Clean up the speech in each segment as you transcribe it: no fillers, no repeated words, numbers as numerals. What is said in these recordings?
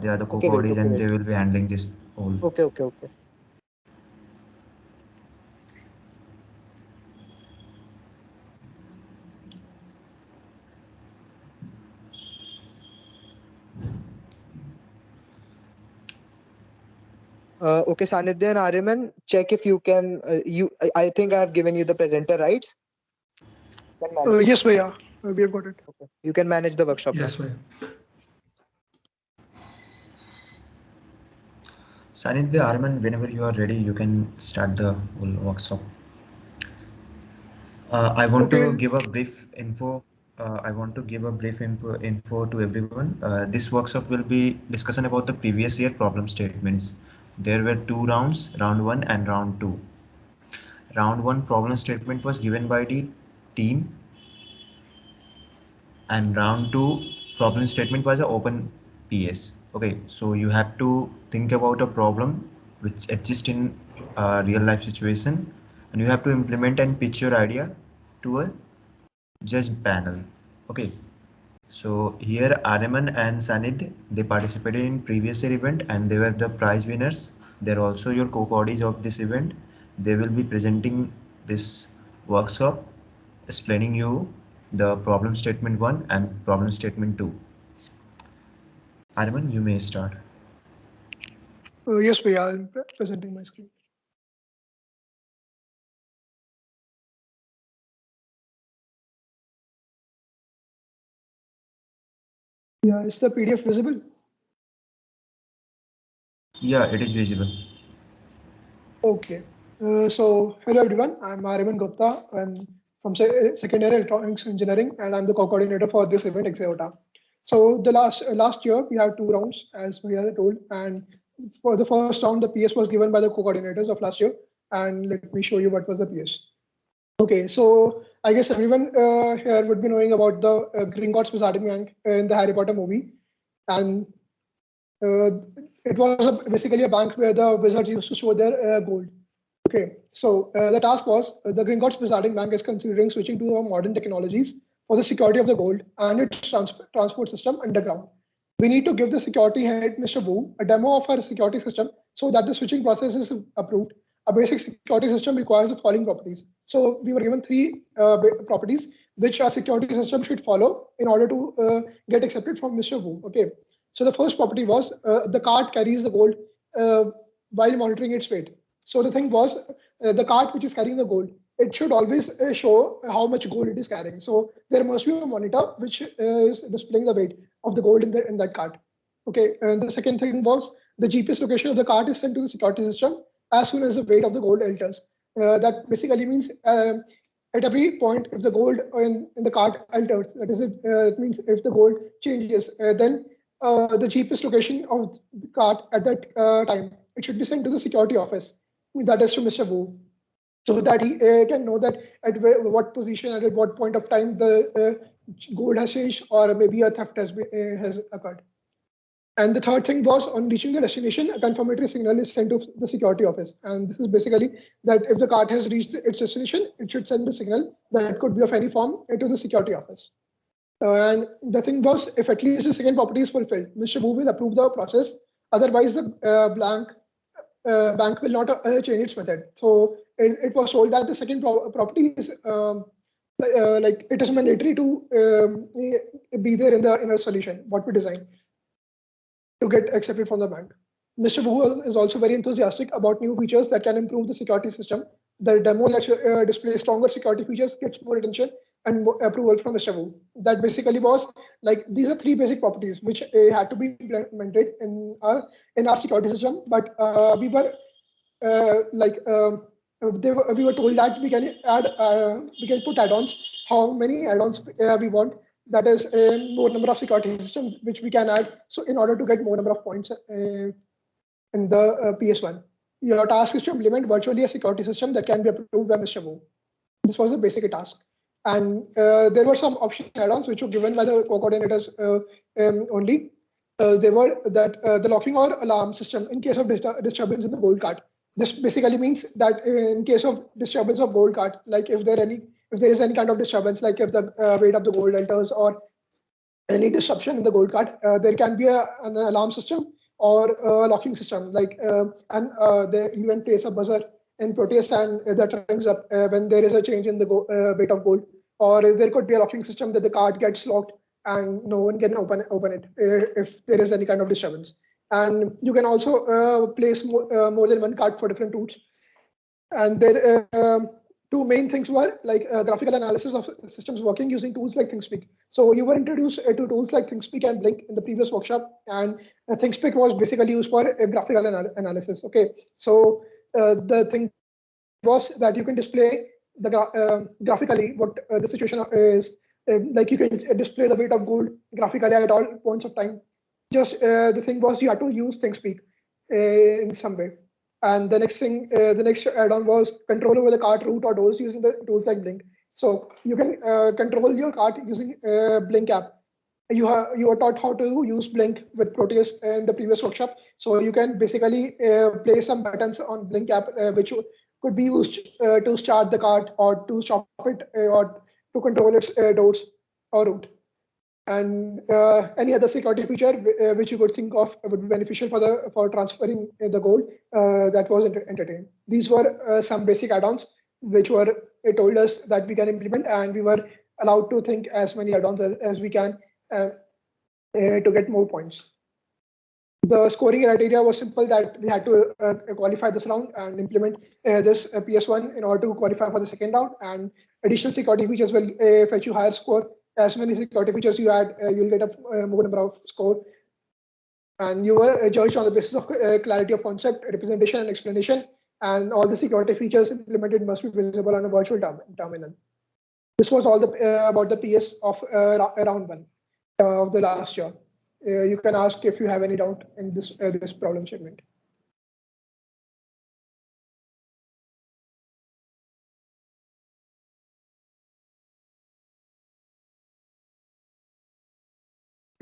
They are the Okay, wait, co-coordinates okay, and wait. they will be handling this whole. Okay, okay, okay. Okay, Sanidhya and Ariman, check if you can. I think I have given you the presenter rights. Can manage. Yes, Bhaiya. We have got it. Okay. You can manage the workshop Yes, now. bhaiya. Sanidhya, Arman, whenever you are ready, you can start the whole workshop. I want to Okay. give a brief info. I want to give a brief info to everyone. This workshop will be discussion about the previous year problem statements. There were two rounds, round one and round two. Round one problem statement was given by the team, and round two problem statement was an open PS. Okay, so you have to think about a problem which exists in a real life situation, and you have to implement and pitch your idea to a judge panel. Okay, so here Ariman and Sanid, they participated in previous year event and they were the prize winners. They're also your co-coordinates of this event. They will be presenting this workshop explaining you the problem statement 1 and problem statement 2. Ariman, you may start. Yes, Bhaiya. I'm presenting my screen. Yeah, is the PDF visible? Yeah, it is visible. Okay. So, hello everyone. I'm Ariman Gupta. I'm from second year electronics engineering, and I'm the co-coordinator for this event, Exeota. So, the last year we had two rounds, as we are told, and for the first round, the PS was given by the co-coordinators of last year. And let me show you what was the PS. Okay, so I guess everyone here would be knowing about the Gringotts Wizarding Bank in the Harry Potter movie, and uh, it was basically a bank where the wizards used to store their gold. Okay, so the task was the Gringotts Wizarding Bank is considering switching to modern technologies for the security of the gold and its transport system underground. We need to give the security head, Mr. Wu, a demo of our security system so that the switching process is approved. A basic security system requires the following properties. So we were given three properties which our security system should follow in order to get accepted from Mr. Wu. Okay, so the first property was the cart carries the gold uh, while monitoring its weight. So the thing was, the cart which is carrying the gold, it should always show how much gold it is carrying. So there must be a monitor which is displaying the weight of the gold in that cart. Okay, and the second thing was the GPS location of the cart is sent to the security system as soon as the weight of the gold enters. That basically means at every point, if the gold in the cart alters, that is, it means if the gold changes, then the GPS location of the cart at that time, it should be sent to the security office, that is to Mr. Wu, so that he can know that at what position and at what point of time the gold has changed or maybe a theft has occurred. And the third thing was on reaching the destination, a confirmatory signal is sent to the security office. And this is basically that if the cart has reached its destination, it should send a signal that could be of any form to the security office. And the thing was, if at least the second property is fulfilled, Mr. Wu will approve the process. Otherwise, the bank will not change its method. So it was told that the second property is like it is mandatory to be there in the inner solution, what we design to get accepted from the bank. Mr. Wu is also very enthusiastic about new features that can improve the security system. The demo that displays stronger security features gets more attention and more approval from Mr. Wu. That basically was like these are three basic properties which had to be implemented in our security system. But we were like we were told that we can put add-ons. How many add-ons we want? That is more number of security systems which we can add. So in order to get more number of points in the PS1, your task is to implement virtually a security system that can be approved by Mr. Wu. This was the basic task. And there were some optional add-ons which were given by the co-coordinators only. They were that the locking or alarm system in case of disturbance in the gold cart. This basically means that in case of disturbance of gold cart, like if there is any kind of disturbance, like if the weight of the gold alters or any disruption in the gold cart, there can be an alarm system or locking system. They even place a buzzer in Proteus and that rings up when there is a change in the weight of gold. Or there could be a locking system that the card gets locked and no one can open it if there is any kind of disturbance. And you can also place more than one card for different routes. And there two main things were graphical analysis of systems working using tools like ThinkSpeak. So you were introduced to tools like ThinkSpeak and Blink in the previous workshop, and ThinkSpeak was basically used for graphical analysis. Okay, so the thing was that you can display graphically what the situation is. Like you can display the weight of gold graphically at all points of time. Just the thing was you had to use ThinkSpeak in some way. And the next add-on was control over the cart route or doors using the tools like Blink. So you can control your cart using Blink app. You are taught how to use Blink with Proteus in the previous workshop. So you can basically place some buttons on Blink app, which could be used to start the cart or to stop it or to control its doors or route. And any other security feature which you could think of would be beneficial for transferring the gold that was entertained. These were some basic add-ons which were told us that we can implement, and we were allowed to think as many add-ons as we can to get more points. The scoring criteria was simple, that we had to qualify this round and implement this PS1 in order to qualify for the second round. And additional security features will fetch you higher score. As many security features you add, you'll get a more number of score. And you were judged on the basis of clarity of concept, representation, and explanation. And all the security features implemented must be visible on a virtual terminal. This was all about the PS of round one of the last year. You can ask if you have any doubt in this problem statement.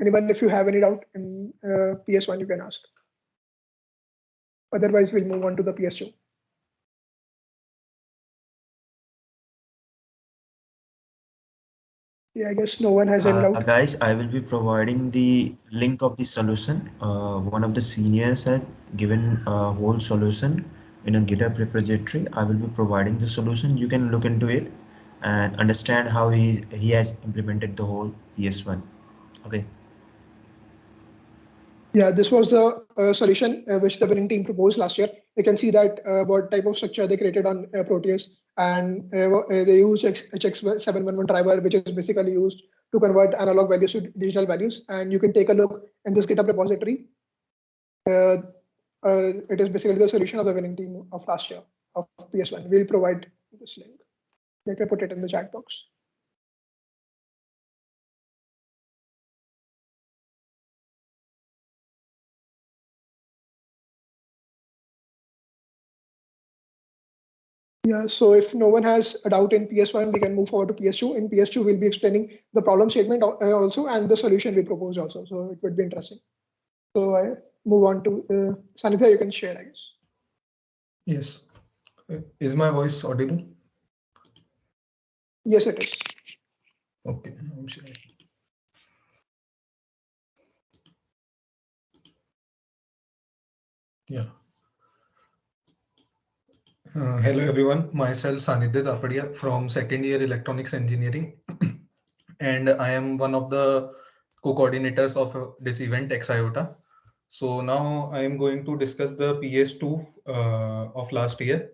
Anyone, if you have any doubt in PS1, you can ask. Otherwise, we'll move on to the PS2. Yeah, I guess no one has any doubt. Guys, I will be providing the link of the solution. One of the seniors had given a whole solution in a GitHub repository. I will be providing the solution. You can look into it and understand how he has implemented the whole PS1. Okay. Yeah, this was the solution which the winning team proposed last year. You can see that what type of structure they created on Proteus, and they use HX711 driver, which is basically used to convert analog values to digital values. And you can take a look in this GitHub repository. It is basically the solution of the winning team of last year of PS1. We'll provide this link. Let me put it in the chat box. Yeah, so if no one has a doubt in PS1, we can move forward to PS2. In PS2, we'll be explaining the problem statement also and the solution we proposed also. So it would be interesting. So I move on to Sanitha, you can share, I guess. Yes. Is my voice audible? Yes, it is. Okay, I'm sure. Yeah. Hello everyone, myself Sanidhya Tapadia from second year electronics engineering and I am one of the co-coordinators of this event XIOTA. So now I am going to discuss the PS2 of last year.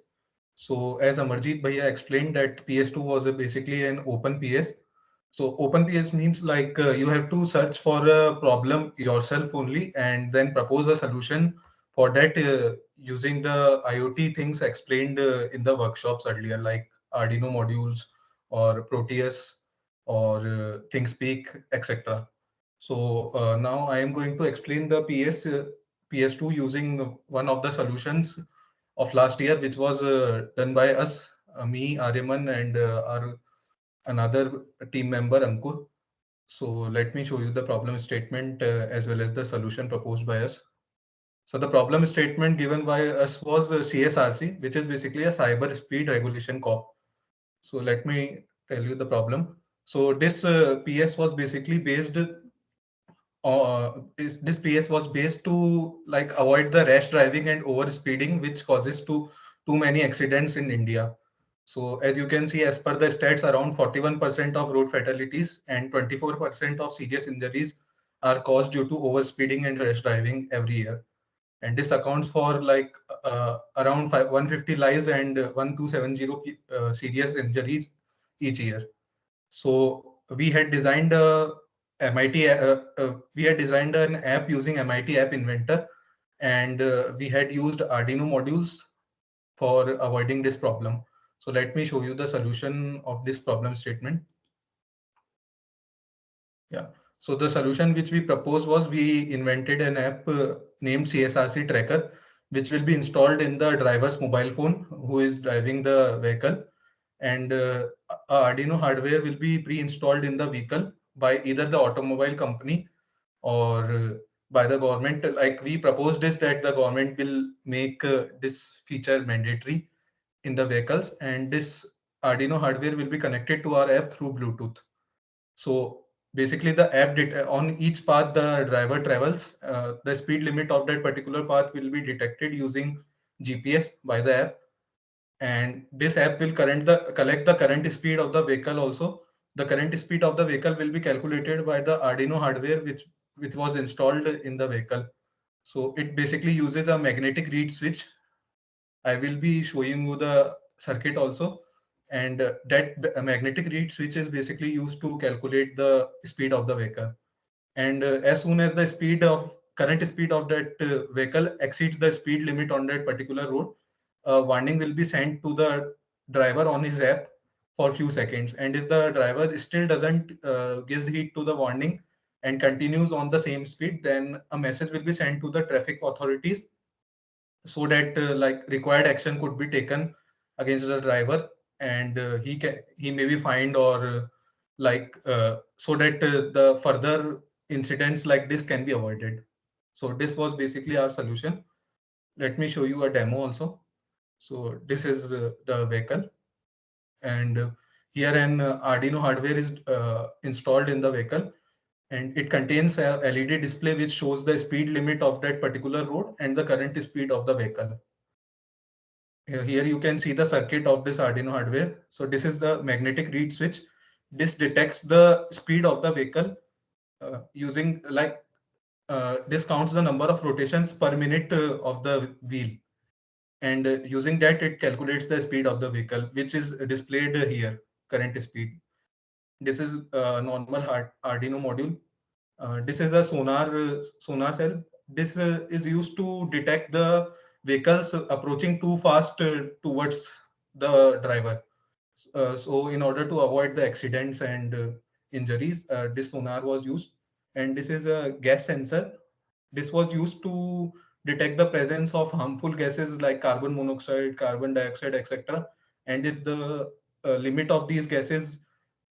So as Amarjeet Bhaiya explained that PS2 was basically an open PS. So open PS means like you have to search for a problem yourself only and then propose a solution for that using the IoT things explained in the workshops earlier, like Arduino modules or Proteus or ThinkSpeak, etc. So now I am going to explain the PS2 using one of the solutions of last year, which was done by us, me, Aryaman, and our another team member, Ankur. So let me show you the problem statement as well as the solution proposed by us. So the problem statement given by us was CSRC, which is basically a cyber speed regulation corp. So let me tell you the problem. So this PS was basically based this PS was based to like avoid the rash driving and over speeding, which causes too many accidents in India. So as you can see, as per the stats, around 41% of road fatalities and 24% of serious injuries are caused due to overspeeding and rash driving every year. And this accounts for like around 150 lives and 1270 serious injuries each year. So we had designed we had designed an app using MIT App Inventor, and we had used Arduino modules for avoiding this problem. So let me show you the solution of this problem statement. Yeah. So the solution which we proposed was we invented an app named CSRC Tracker, which will be installed in the driver's mobile phone who is driving the vehicle. And Arduino hardware will be pre-installed in the vehicle by either the automobile company or by the government. Like we proposed this that the government will make this feature mandatory in the vehicles, and this Arduino hardware will be connected to our app through Bluetooth. So basically the app on each path the driver travels, the speed limit of that particular path will be detected using GPS by the app, and this app will collect the current speed of the vehicle also. The current speed of the vehicle will be calculated by the Arduino hardware which was installed in the vehicle. So it basically uses a magnetic reed switch. I will be showing you the circuit also. And that magnetic reed switch is basically used to calculate the speed of the vehicle. And as soon as the current speed of that vehicle exceeds the speed limit on that particular road, a warning will be sent to the driver on his app for a few seconds. And if the driver still doesn't gives heed to the warning and continues on the same speed, then a message will be sent to the traffic authorities so that like required action could be taken against the driver, and he may be fined or so that the further incidents like this can be avoided. So this was basically our solution. Let me show you a demo also. So this is the vehicle, and here an Arduino hardware is installed in the vehicle, and it contains a LED display which shows the speed limit of that particular road and the current speed of the vehicle. Here you can see the circuit of this Arduino hardware. So this is the magnetic reed switch. This detects the speed of the vehicle using this counts the number of rotations per minute of the wheel. And using that, it calculates the speed of the vehicle, which is displayed here, current speed. This is a normal Arduino module. This is a sonar cell. This is used to detect the vehicles approaching too fast towards the driver. So in order to avoid the accidents and injuries, this sonar was used. And this is a gas sensor. This was used to detect the presence of harmful gases like carbon monoxide, carbon dioxide, etc. And if the limit of these gases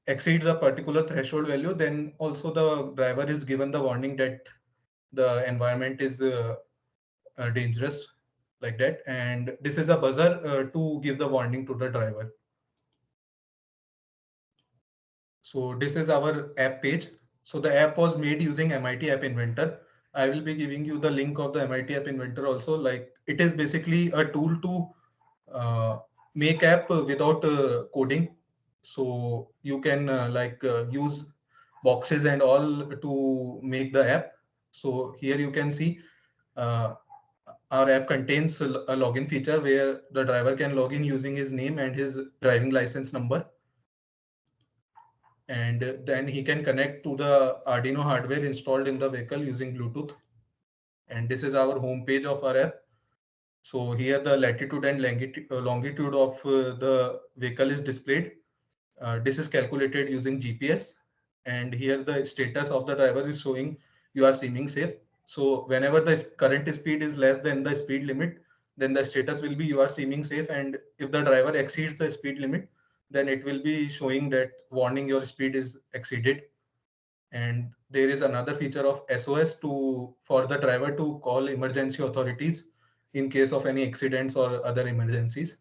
exceeds a particular threshold value, then also the driver is given the warning that the environment is dangerous, like that. And this is a buzzer to give the warning to the driver. So this is our app page. So the app was made using MIT App Inventor. I will be giving you the link of the MIT App Inventor also. Like it is basically a tool to make app without coding. So you can use boxes and all to make the app. So here you can see uh, our app contains a login feature where the driver can log in using his name and his driving license number, and then he can connect to the Arduino hardware installed in the vehicle using Bluetooth. And this is our home page of our app. So here the latitude and longitude of the vehicle is displayed. This is calculated using GPS, and here the status of the driver is showing you are seeming safe. So whenever the current speed is less than the speed limit, then the status will be you are seeming safe, and if the driver exceeds the speed limit, then it will be showing that warning your speed is exceeded. And there is another feature of SOS to for the driver to call emergency authorities in case of any accidents or other emergencies.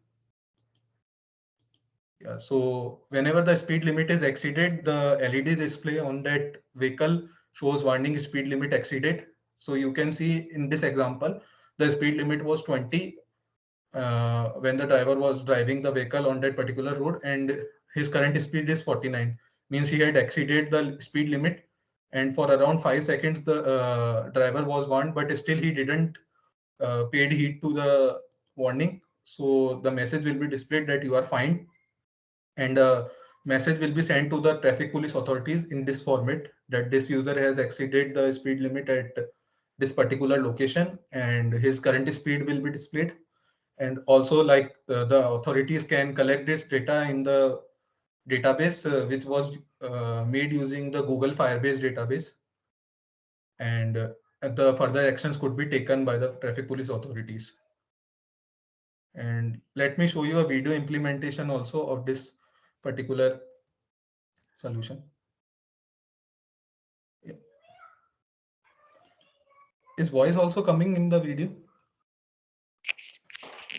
Yeah, so whenever the speed limit is exceeded, the LED display on that vehicle shows warning speed limit exceeded. So you can see in this example, the speed limit was 20 when the driver was driving the vehicle on that particular road, and his current speed is 49. Means he had exceeded the speed limit, and for around 5 seconds the driver was warned, but still he didn't paid heed to the warning. So the message will be displayed that you are fined, and a message will be sent to the traffic police authorities in this format, that this user has exceeded the speed limit at this particular location and his current speed will be displayed. And also, like, the authorities can collect this data in the database which was made using the Google Firebase database, and the further actions could be taken by the traffic police authorities. And let me show you a video implementation also of this particular solution. Yeah. Is voice also coming in the video?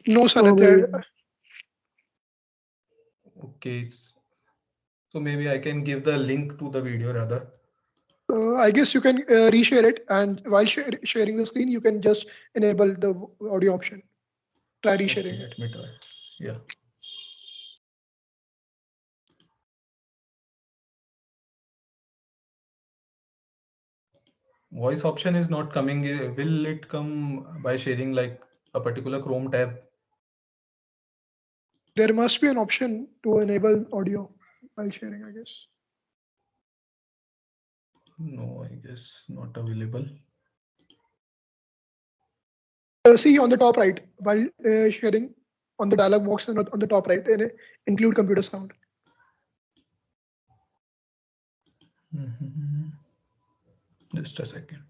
No, Sanidhya. Okay. So maybe I can give the link to the video rather. I guess you can reshare it, and while sharing the screen, you can just enable the audio option. Try resharing Okay, it. let me try. Yeah. Voice option is not coming. Will it come by sharing like a particular Chrome tab? There must be an option to enable audio while sharing, I guess. No, I guess not available. See on the top right, while sharing, on the dialog box and on the top right, include computer sound. Just a second.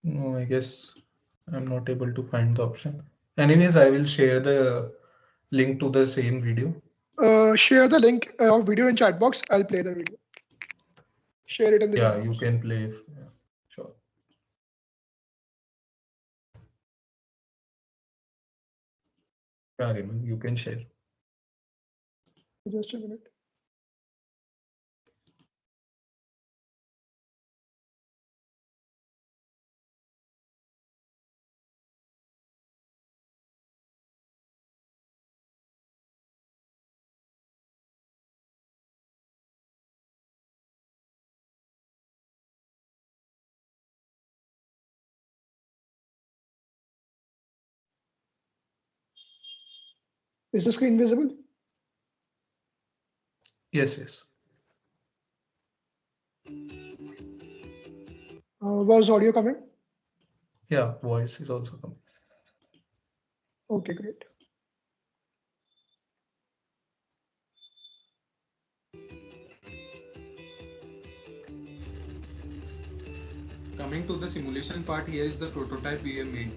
No, I guess I'm not able to find the option. Anyways, I will share the link to the same video. Share the link of video in chat box. I'll play the video. Share it in the Yeah, chat you box. can play. Yeah, sure. Yeah, Raymond, you can share. Just a minute. Is the screen visible? Yes, yes. Was audio coming? Yeah, voice is also coming. Okay, great. Coming to the simulation part, here is the prototype we have made.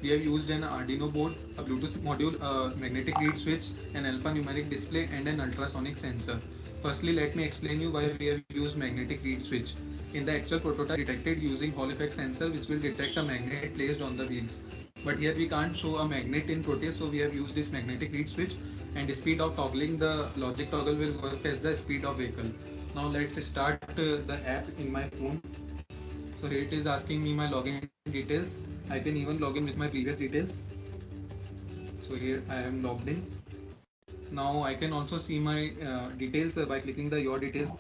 We have used an Arduino board, a Bluetooth module, a magnetic reed switch, an alphanumeric display, and an ultrasonic sensor. Firstly, let me explain you why we have used magnetic reed switch. In the actual prototype, detected using Hall effect sensor, which will detect a magnet placed on the wheels. But here we can't show a magnet in Proteus, so we have used this magnetic reed switch, and the speed of toggling the logic toggle will work as the speed of vehicle. Now let's start the app in my phone. So here it is asking me my login details. I can even log in with my previous details. So here I am logged in. Now I can also see my details by clicking the your details.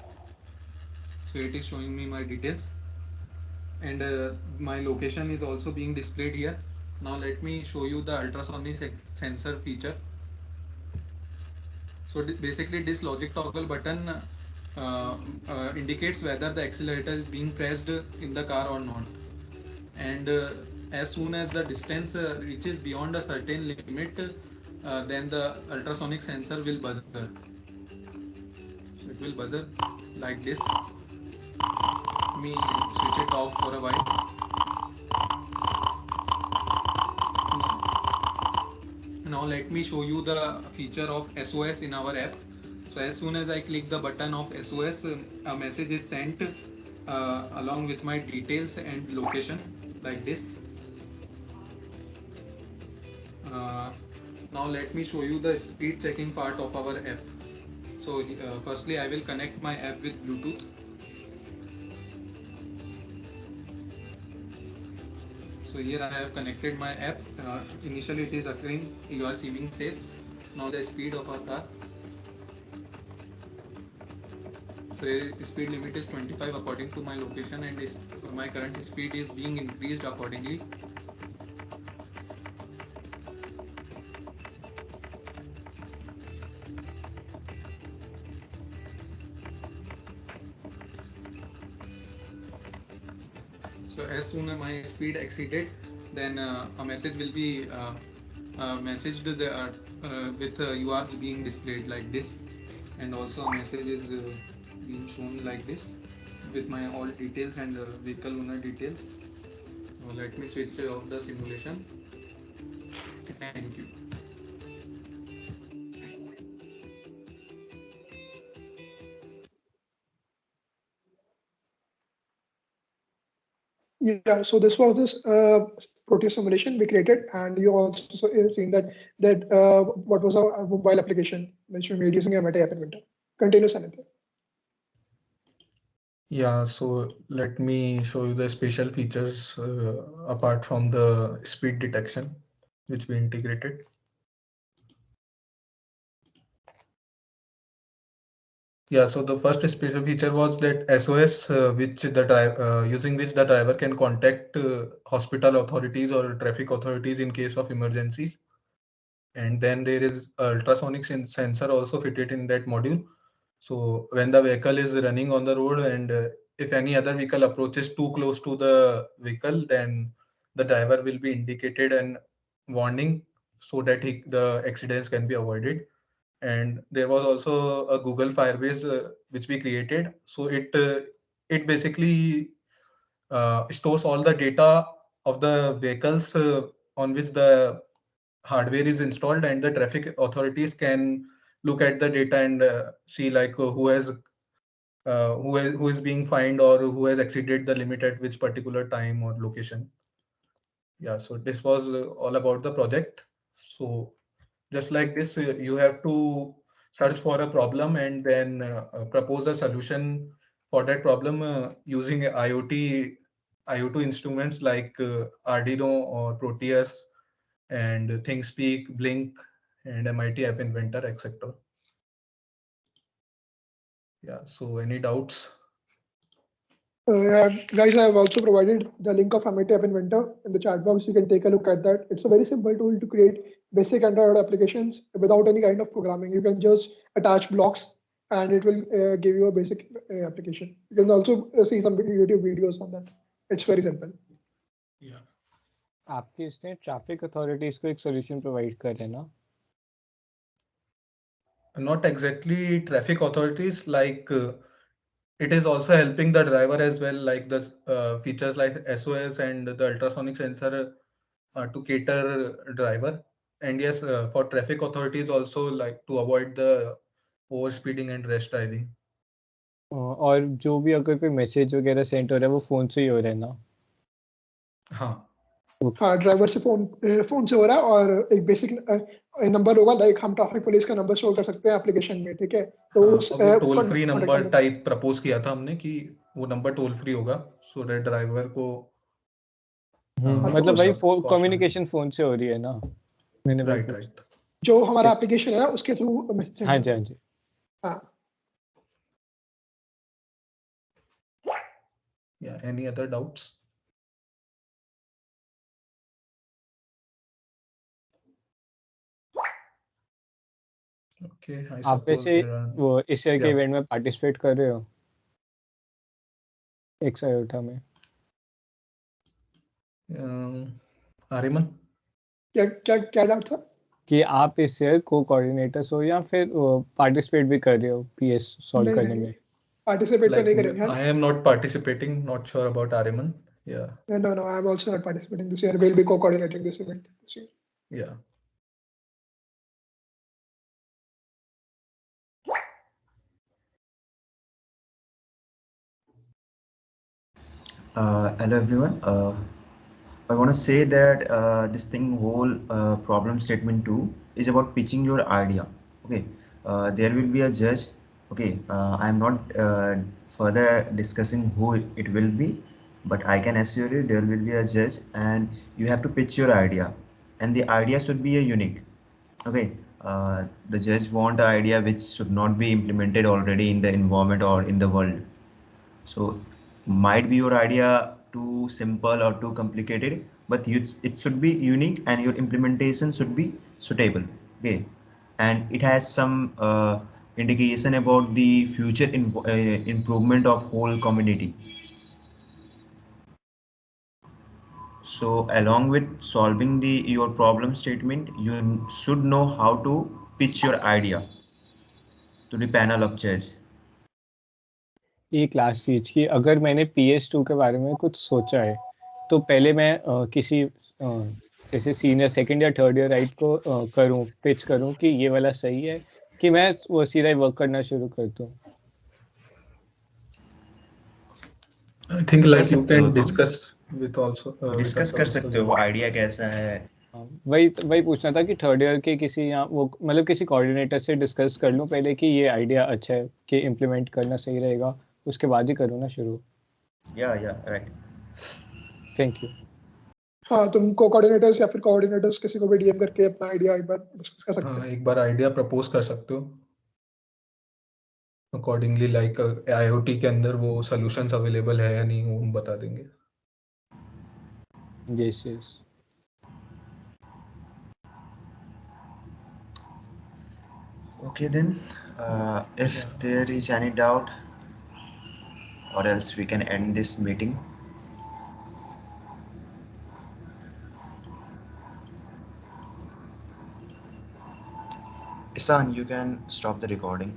So it is showing me my details, and my location is also being displayed here. Now let me show you the ultrasonic sensor feature. So basically this logic toggle button indicates whether the accelerator is being pressed in the car or not. And as soon as the distance reaches beyond a certain limit, then the ultrasonic sensor will buzzer. It will buzzer like this. Let me switch it off for a while. now let me show you the feature of SOS in our app. So as soon as I click the button of SOS, a message is sent along with my details and location like this. uh, Now let me show you the speed checking part of our app. So firstly I will connect my app with Bluetooth. So here I have connected my app. Initially it is occurring you are seeming safe. Now the speed of our car. So speed limit is 25 according to my location, and my current speed is being increased accordingly. So as soon as my speed exceeded, then a message will be messaged with URs being displayed like this, and also a message is being shown like this with my all details and vehicle owner details. Now let me switch off the simulation. Thank you. Yeah, so this was this Proteus simulation we created, and you also seen that what was a mobile application which we made using MIT App Inventor. Continue, Sanitya. Yeah, so let me show you the special features apart from the speed detection which we integrated. Yeah, so the first special feature was that SOS, which the using which the driver can contact hospital authorities or traffic authorities in case of emergencies. And then there is ultrasonic sensor also fitted in that module. So when the vehicle is running on the road, and if any other vehicle approaches too close to the vehicle, then the driver will be indicated and warning so that the accidents can be avoided. And there was also a Google Firebase which we created. So it basically stores all the data of the vehicles on which the hardware is installed, and the traffic authorities can look at the data and see like who is being fined or who has exceeded the limit at which particular time or location. Yeah, so this was all about the project. So just like this, you have to search for a problem and then propose a solution for that problem using IoT instruments like Arduino or Proteus and ThinkSpeak, Blink, and MIT App Inventor, etc. Yeah, so any doubts? Yeah, guys, I have also provided the link of MIT App Inventor in the chat box. You can take a look at that. It's a very simple tool to create basic Android applications without any kind of programming. You can just attach blocks and it will give you a basic application. You can also see some YouTube videos on that. It's very simple. Yeah. आपके इसने traffic authorities को एक solution provide कर है ना? Not exactly traffic authorities, like it is also helping the driver as well, like the features like SOS and the ultrasonic sensor to cater driver. And yes, for traffic authorities also, like to avoid the overspeeding and rash driving. और जो भी अगर कोई message वगैरह send हो रहा है वो फोन से ही हो रहा है ना? हाँ हाँ, ड्राइवर से फोन से हो रहा है, और एक बेसिक नंबर होगा, लाइक हम ट्रैफिक पुलिस का नंबर स्टोर कर सकते हैं एप्लीकेशन में, ठीक है? तो उस वो toll free number type propose किया था हमने कि वो नंबर टोल फ्री होगा, सो दैट ड्राइवर को मतलब भाई कम्युनिकेशन फोन से हो रही है ना? मैंने राइट जो हमारा एप्लीकेशन है उसके थ्रू मैसेज। हाँ जी, हाँ जी। हाँ। Yeah, any other doubts? Okay, I आप वैसे वो इस ईयर के इवेंट में पार्टिसिपेट कर रहे हो एक्सायोटा में? आर्यमन क्या क्या क्या डाउट था कि आप इस ईयर को कोऑर्डिनेटर्स हो या फिर पार्टिसिपेट भी कर रहे हो पीएस सॉल्व करने में? पार्टिसिपेट तो नहीं करेंगे। I am not participating, not sure about Ariman. Yeah. No, I am also not participating this year. We'll be co-coordinating this event this year. Yeah. Hello everyone. I want to say that this thing whole problem statement 2 is about pitching your idea. Okay, there will be a judge. Okay, I am not further discussing who it will be, but I can assure you there will be a judge, and you have to pitch your idea, and the idea should be a unique. Okay, the judge want an idea which should not be implemented already in the environment or in the world. So might be your idea too simple or too complicated, but it should be unique and your implementation should be suitable. Okay, and it has some indication about the future improvement of whole community. So along with solving the your problem statement, you should know how to pitch your idea to the panel of judge. एक last चीज कि अगर मैंने PS2 के बारे में कुछ सोचा है तो पहले मैं किसी जैसे सीनियर सेकंड या थर्ड ईयर राइट को करूं पिच करूं कि ये वाला सही है कि मैं वो सीधा वर्क करना शुरू कर दूं. I think कर like you सकते हो can तुम, discuss with also with discuss us कर also. सकते हो आइडिया कैसा है. वही पूछना था कि थर्ड ईयर के किसी या वो मतलब किसी कोऑर्डिनेटर से डिस्कस कर लूं पहले कि ये आइडिया अच्छा है कि इम्प्लीमेंट करना सही रहेगा उसके बाद ही करूँ ना शुरू. या राइट. Thank you. हाँ, तुम को कोऑर्डिनेटर्स या फिर कोऑर्डिनेटर्स किसी को भी डीएम करके अपना आइडिया एक बार डिस्कस कर सकते हाँ, हो. एक बार आइडिया प्रपोज कर सकते हो अकॉर्डिंगली. लाइक IoT के अंदर वो सॉल्यूशंस अवेलेबल है या नहीं वो हम बता देंगे. Yes yes. Okay then, if Yeah. there is any doubt, or else we can end this meeting. Isan, you can stop the recording.